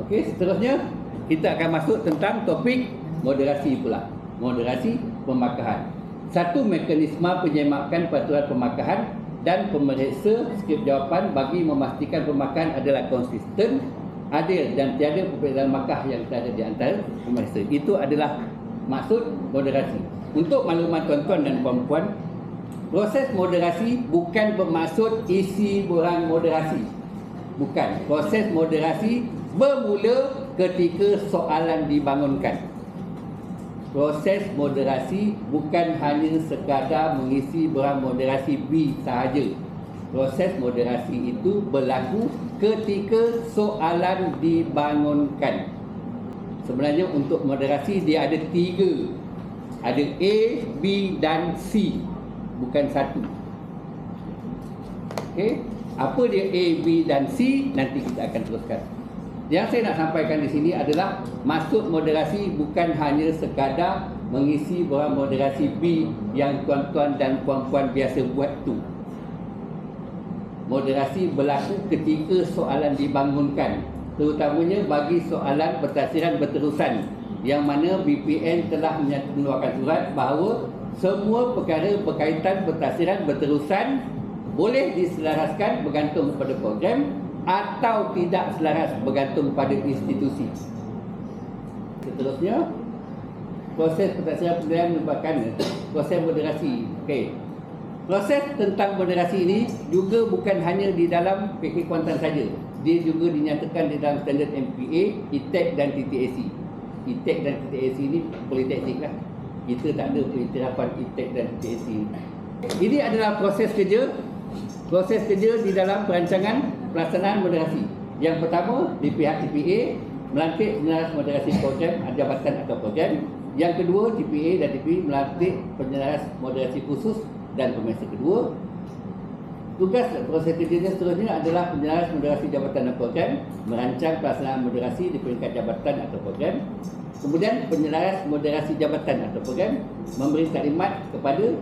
Okey, seterusnya kita akan masuk tentang topik moderasi pula. Moderasi pemakahan. Satu mekanisme penyemakan peraturan pemakahan dan pemeriksa skrip jawapan bagi memastikan pemakahan adalah konsisten, adil dan tiada perbezaan makah yang terjadi di antara pemeriksa. Itu adalah maksud moderasi. Untuk makluman tuan-tuan dan puan-puan, proses moderasi bukan bermaksud isi borang moderasi. Bukan. Proses moderasi bermula ketika soalan dibangunkan. Proses moderasi bukan hanya sekadar mengisi borang moderasi B sahaja. Proses moderasi itu berlaku ketika soalan dibangunkan. Sebenarnya untuk moderasi dia ada 3. Ada A, B dan C. Bukan 1. Okey. Apa dia A, B dan C? Nanti kita akan teruskan. Yang saya nak sampaikan di sini adalah maksud moderasi bukan hanya sekadar mengisi borang moderasi B yang tuan-tuan dan puan-puan biasa buat tu. Moderasi berlaku ketika soalan dibangunkan, terutamanya bagi soalan pentafsiran berterusan yang mana BPN telah mengeluarkan surat bahawa semua perkara berkaitan pentafsiran berterusan boleh diselaraskan bergantung kepada program atau tidak selaras bergantung pada institusi. Seterusnya, proses pentafsiran program merupakan proses moderasi. Okey. Proses tentang moderasi ini juga bukan hanya di dalam PK Kuantan saja. Dia juga dinyatakan di dalam standard MPA, ITEC dan TTAC. ITEC dan TTAC ini politeknik lah. Kita tak ada pengiktirafan ITEC dan TTAC ini. Ini adalah proses kerja. Proses kerja di dalam perancangan pelaksanaan moderasi. Yang pertama, di pihak TPA melantik penyelaras moderasi program jabatan atau program. Yang kedua, TPA dan TPA melantik penyelaras moderasi khusus dan pemeriksa kedua. Tugas proses kerjanya seterusnya adalah penyelaras moderasi jabatan dan program, merancang pelaksanaan moderasi di peringkat jabatan atau program. Kemudian penyelaras moderasi jabatan atau program, memberi taklimat kepada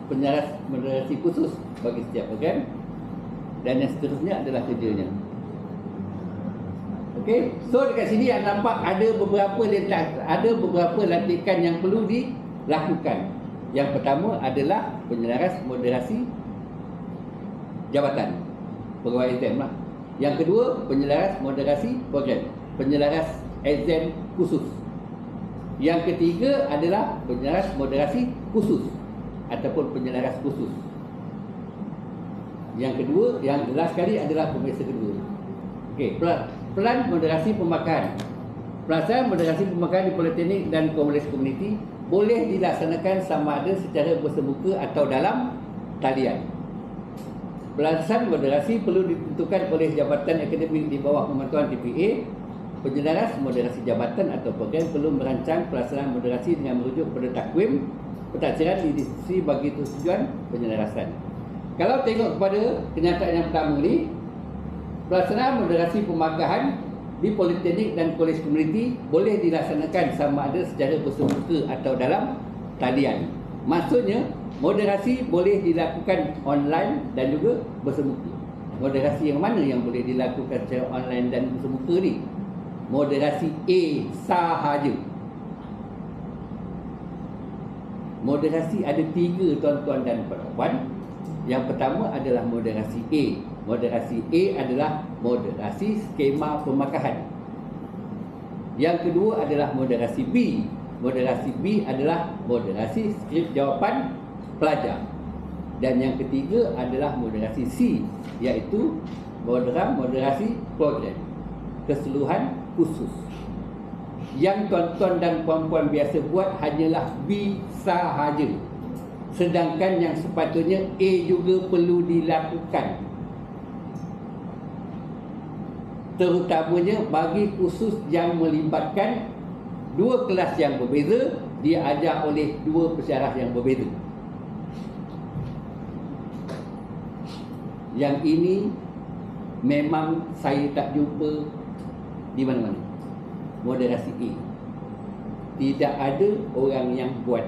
penyelaras moderasi khusus bagi setiap program. Dan yang seterusnya adalah kerjanya. Okey, so dekat sini anda nampak ada beberapa lantikan yang perlu dilakukan. Yang pertama adalah penyelaras moderasi jabatan, pegawai exam lah. Yang kedua, penyelaras moderasi program, penyelaras exam khusus. Yang ketiga adalah penyelaras moderasi khusus ataupun penyelaras khusus. Yang kedua, yang last sekali adalah pemeriksa kedua. Okey, pelan moderasi pemakahan. Pelaksanaan moderasi pemakahan di politeknik dan komuniti boleh dilaksanakan sama ada secara bersemuka atau dalam talian. Pelaksanaan moderasi perlu ditentukan oleh jabatan akademik di bawah pemantauan TPA. Penyelaras moderasi jabatan atau program perlu merancang pelaksanaan moderasi dengan merujuk pada takwim pentadbiran di institusi bagi tujuan penyelarasan. Kalau tengok kepada kenyataan yang pertama ni, pelaksanaan moderasi pemakahan di politeknik dan kolej komuniti boleh dilaksanakan sama ada secara bersemuka atau dalam talian. Maksudnya, moderasi boleh dilakukan online dan juga bersemuka. Moderasi yang mana yang boleh dilakukan secara online dan bersemuka ni? Moderasi A sahaja. Moderasi ada 3 tuan-tuan dan puan-puan. Yang pertama adalah moderasi A. Moderasi A adalah moderasi skema pemakahan. Yang kedua adalah moderasi B. Moderasi B adalah moderasi skrip jawapan pelajar. Dan yang ketiga adalah moderasi C, iaitu moderasi program keseluruhan khusus. Yang tuan-tuan dan puan-puan biasa buat hanyalah B sahaja. Sedangkan yang sepatutnya A juga perlu dilakukan. Terutamanya bagi khusus yang melibatkan 2 kelas yang berbeza, diajar oleh 2 pensyarah yang berbeza. Yang ini memang saya tak jumpa di mana-mana. Moderasi A. Tidak ada orang yang buat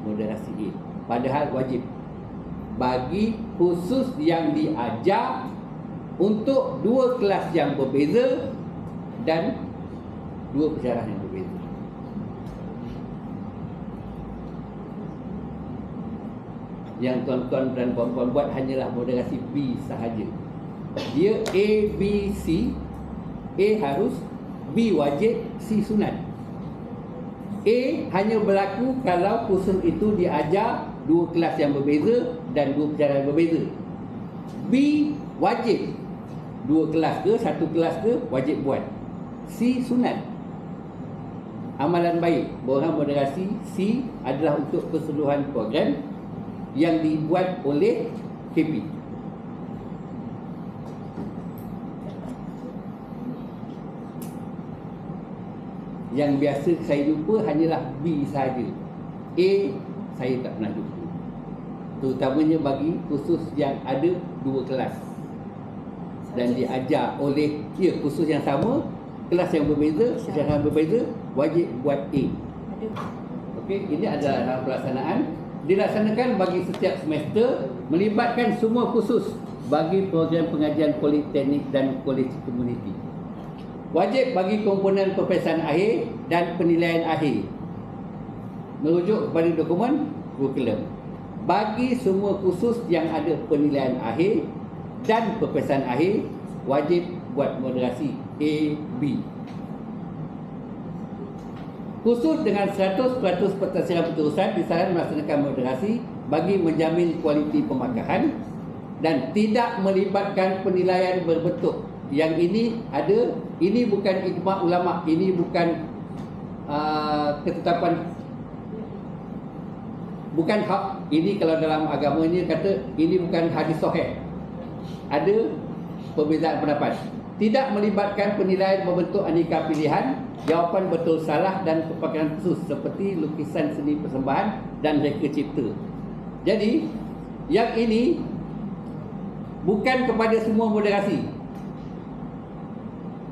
moderasi A. Padahal wajib. Bagi khusus yang diajar untuk 2 kelas yang berbeza, dan dua pensyarah yang berbeza. Yang tuan-tuan dan puan-puan buat hanyalah moderasi B sahaja. Dia A, B, C. A harus, B wajib, C sunat. A hanya berlaku kalau kursus itu diajar dua kelas yang berbeza dan dua pensyarah yang berbeza. B wajib, dua kelas ke, satu kelas ke, wajib buat. C sunat. Amalan baik borang moderasi C adalah untuk keseluruhan program yang dibuat oleh KP. Yang biasa saya jumpa hanyalah B sahaja. A saya tak pernah jumpa. Terutamanya bagi kursus yang ada dua kelas dan diajar oleh kursus yang sama, kelas yang berbeza, pensyarah yang berbeza, wajib buat A. Okey, ini adalah dalam pelaksanaan. Dilaksanakan bagi setiap semester, melibatkan semua kursus bagi program pengajian politeknik dan kolej komuniti. Wajib bagi komponen peperiksaan akhir dan penilaian akhir, merujuk kepada dokumen kurikulum. Bagi semua kursus yang ada penilaian akhir dan peperiksaan akhir, wajib buat moderasi A, B. Kursus dengan 100% pentadbiran berterusan disarankan melaksanakan moderasi bagi menjamin kualiti pemakahan dan tidak melibatkan penilaian berbentuk. Yang ini ada, ini bukan ijma' ulama', ini bukan ketetapan, bukan hak. Ini kalau dalam agamanya kata ini bukan hadis sahih. Ada perbezaan pendapat. Tidak melibatkan penilaian berbentuk aneka pilihan, jawapan betul salah dan kepakaran khusus seperti lukisan seni persembahan dan reka cipta. Jadi, yang ini bukan kepada semua moderasi.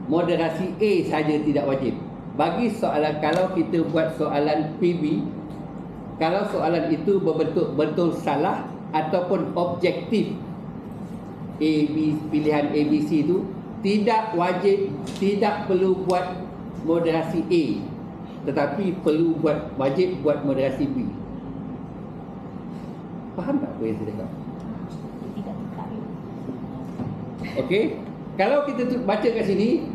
Moderasi A saja tidak wajib. Bagi soalan, kalau kita buat soalan PB, kalau soalan itu berbentuk betul salah ataupun objektif, pilihan ABC itu tidak wajib, tidak perlu buat moderasi A, tetapi perlu buat, wajib buat moderasi B. Faham tak apa yang saya cakap? Okey, kalau kita baca kat sini,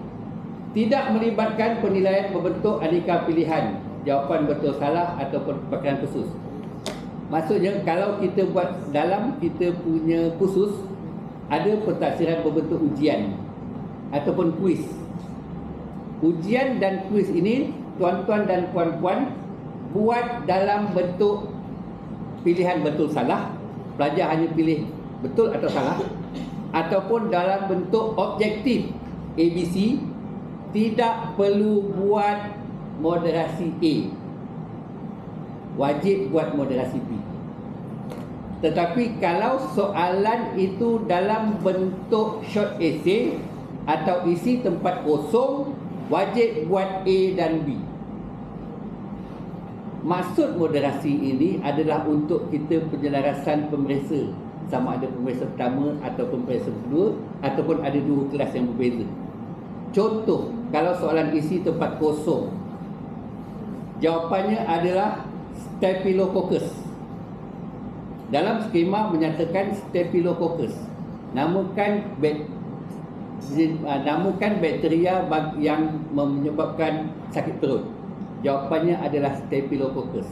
tidak melibatkan penilaian berbentuk aneka pilihan, jawapan betul salah ataupun kepakaran khusus. Maksudnya kalau kita buat dalam kita punya kursus, ada pentadbiran berbentuk ujian ataupun kuis. Ujian dan kuis ini tuan-tuan dan puan-puan buat dalam bentuk pilihan betul salah, pelajar hanya pilih betul atau salah, ataupun dalam bentuk objektif ABC, tidak perlu buat moderasi A, wajib buat moderasi B. Tetapi kalau soalan itu dalam bentuk short essay atau isi tempat kosong, wajib buat A dan B. Maksud moderasi ini adalah untuk kita penyelarasan pemeriksa, sama ada pemeriksa pertama atau pemeriksa kedua, ataupun ada dua kelas yang berbeza. Contoh, kalau soalan isi tempat kosong, jawapannya adalah Staphylococcus. Dalam skema menyatakan Staphylococcus, namakan bakteria yang menyebabkan sakit perut. Jawapannya adalah Staphylococcus.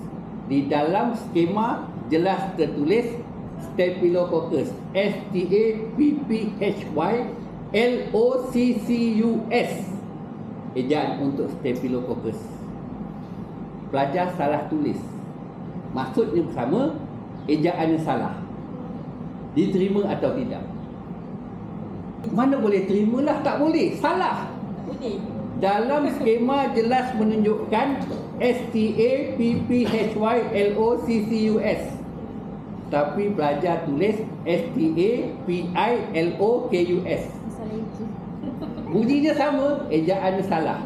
Di dalam skema jelas tertulis Staphylococcus, Staphylococcus, ejaan untuk Staphylococcus. Pelajar salah tulis, maksudnya sama, ejaannya salah. Diterima atau tidak? Mana boleh terimalah, tak boleh, salah. Dalam skema jelas menunjukkan Staphylococcus, tapi pelajar tulis Staphylococcus. Bunyinya sama, ejaannya salah.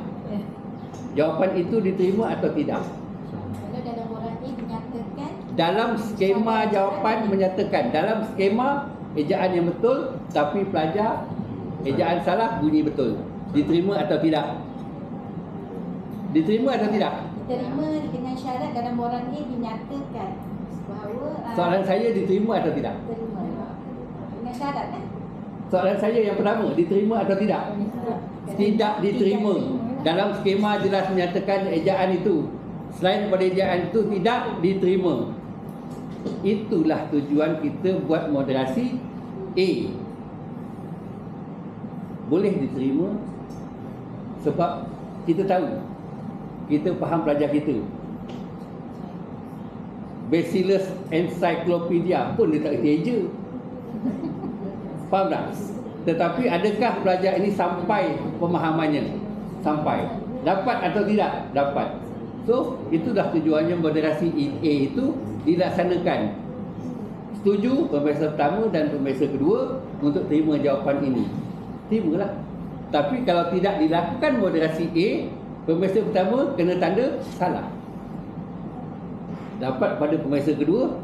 Jawapan itu diterima atau tidak? Kalau dalam orang ini menyatakan, dalam skema jawapan menyatakan, dalam skema ejaan yang betul, tapi pelajar ejaan salah, bunyi betul. Diterima atau tidak? Diterima atau tidak? Diterima dengan syarat dalam borang A dinyatakan bahawa Soalan saya diterima atau tidak? diterima dengan syarat kan? Soalan saya yang pertama, diterima atau tidak? Tidak diterima. Dalam skema jelas menyatakan ejaan itu. Selain daripada ejaan itu tidak diterima. Itulah tujuan kita buat moderasi A. Boleh diterima sebab kita tahu, kita faham pelajar kita. Bacillus Encyclopedia pun dia tak kerti eja. Faham tak? Tetapi adakah pelajar ini sampai pemahamannya? Sampai. Dapat atau tidak? Dapat. So, itulah tujuannya moderasi A itu dilaksanakan. Setuju pemeriksaan pertama dan pemeriksaan kedua untuk terima jawapan ini. Terimalah. Tapi kalau tidak dilakukan moderasi A, pemeriksaan pertama kena tanda salah. Dapat pada pemeriksaan kedua,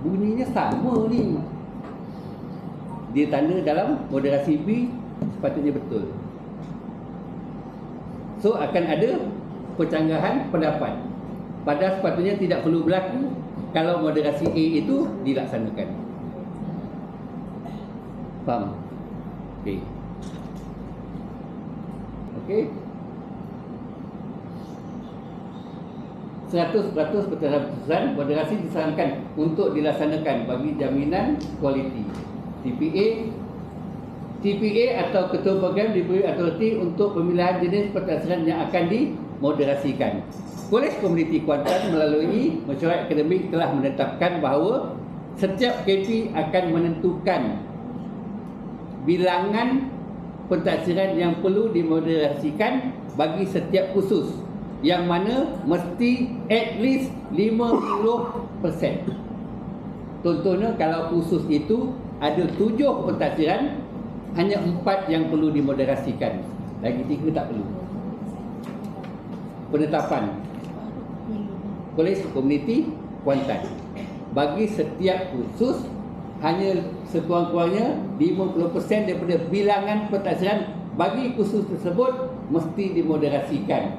bunyinya sama ni. Dia tanda dalam moderasi B sepatutnya betul. So akan ada percanggahan pendapat. Padahal sepatutnya tidak perlu berlaku kalau moderasi A itu dilaksanakan. Faham? Okey. Okey. 100% keputusan moderasi disarankan untuk dilaksanakan bagi jaminan kualiti. TPA atau ketua program diberi autoriti untuk pemilihan jenis pentadbiran yang akan dimoderasikan. Kolej Komuniti Kuantan melalui mesyuarat akademik telah menetapkan bahawa setiap KP akan menentukan bilangan pentadbiran yang perlu dimoderasikan bagi setiap kursus, yang mana mesti at least 50%. Contohnya kalau kursus itu ada 7 pentadbiran, hanya 4 yang perlu dimoderasikan, lagi 3 tak perlu. Penetapan Kolej Komuniti Kuantan, bagi setiap kursus hanya sekurang-kurangnya 50% daripada bilangan pentadbiran bagi kursus tersebut mesti dimoderasikan,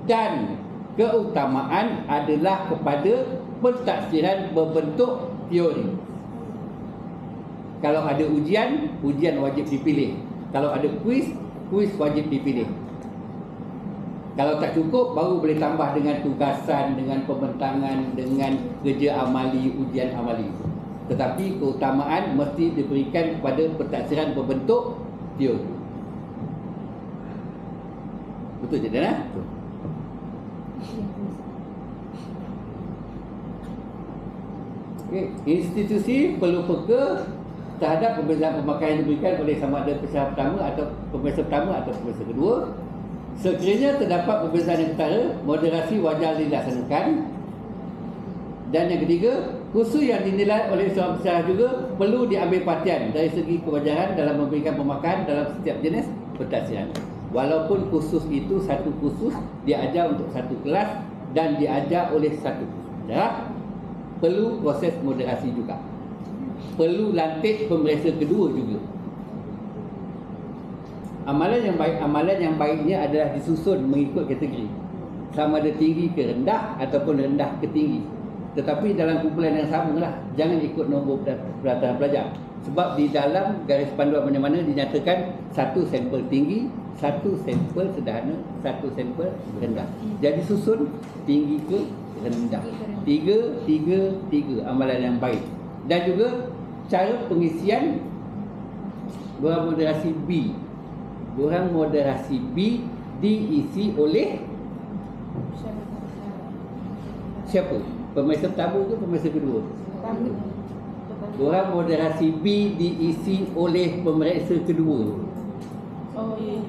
dan keutamaan adalah kepada pentadbiran berbentuk teori. Kalau ada ujian, ujian wajib dipilih. Kalau ada kuis, kuis wajib dipilih. Kalau tak cukup, baru boleh tambah dengan tugasan, dengan pembentangan, dengan kerja amali, ujian amali. Tetapi keutamaan mesti diberikan kepada pentadbiran berbentuk teori. Betul je, Dana? Betul. Okay. Institusi perlu peka terhadap pembezaan pemakaian yang diberikan oleh sama ada pemeriksaan pertama atau pemeriksaan pertama atau pemeriksaan kedua. Sekiranya terdapat perbezaan yang ketara, moderasi wajar dilaksanakan. Dan yang ketiga, kursus yang dinilai oleh seorang pensyarah juga perlu diambil perhatian dari segi kewajaran dalam memberikan pemakaian dalam setiap jenis pentadbiran. Walaupun kursus itu satu kursus diajar untuk satu kelas dan diajar oleh satu pensyarah, perlu proses moderasi juga. Perlu lantik pemeriksaan kedua juga. Amalan yang baiknya adalah disusun mengikut kategori, sama ada tinggi ke rendah ataupun rendah ke tinggi. Tetapi dalam kumpulan yang sama lah, jangan ikut nombor pendaftaran pelajar. Sebab di dalam garis panduan mana-mana dinyatakan satu sampel tinggi, satu sampel sederhana, satu sampel rendah. Jadi susun tinggi ke rendah. 3 amalan yang baik. Dan juga cara pengisian borang moderasi B. Borang moderasi B diisi oleh siapa? Pemeriksa pertama ke pemeriksa kedua? Borang moderasi B diisi oleh pemeriksa kedua. Oh ya.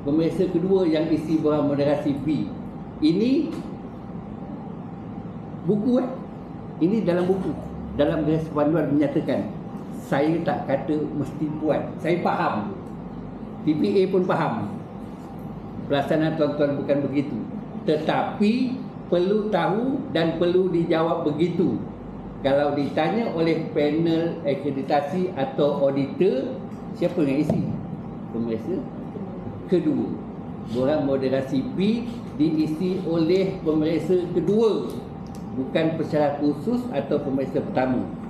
Pemeriksa kedua yang isi borang moderasi B. Ini buku Ini dalam buku. Dalam garis panduan menyatakan, saya tak kata mesti buat. Saya faham. TPA pun faham. Pelaksanaan tuan-tuan bukan begitu. Tetapi perlu tahu dan perlu dijawab begitu. Kalau ditanya oleh panel akreditasi atau auditor, siapa yang isi? pemeriksa kedua. Borang moderasi B diisi oleh pemeriksa kedua, bukan pensyarah khusus atau pemeriksa pertama.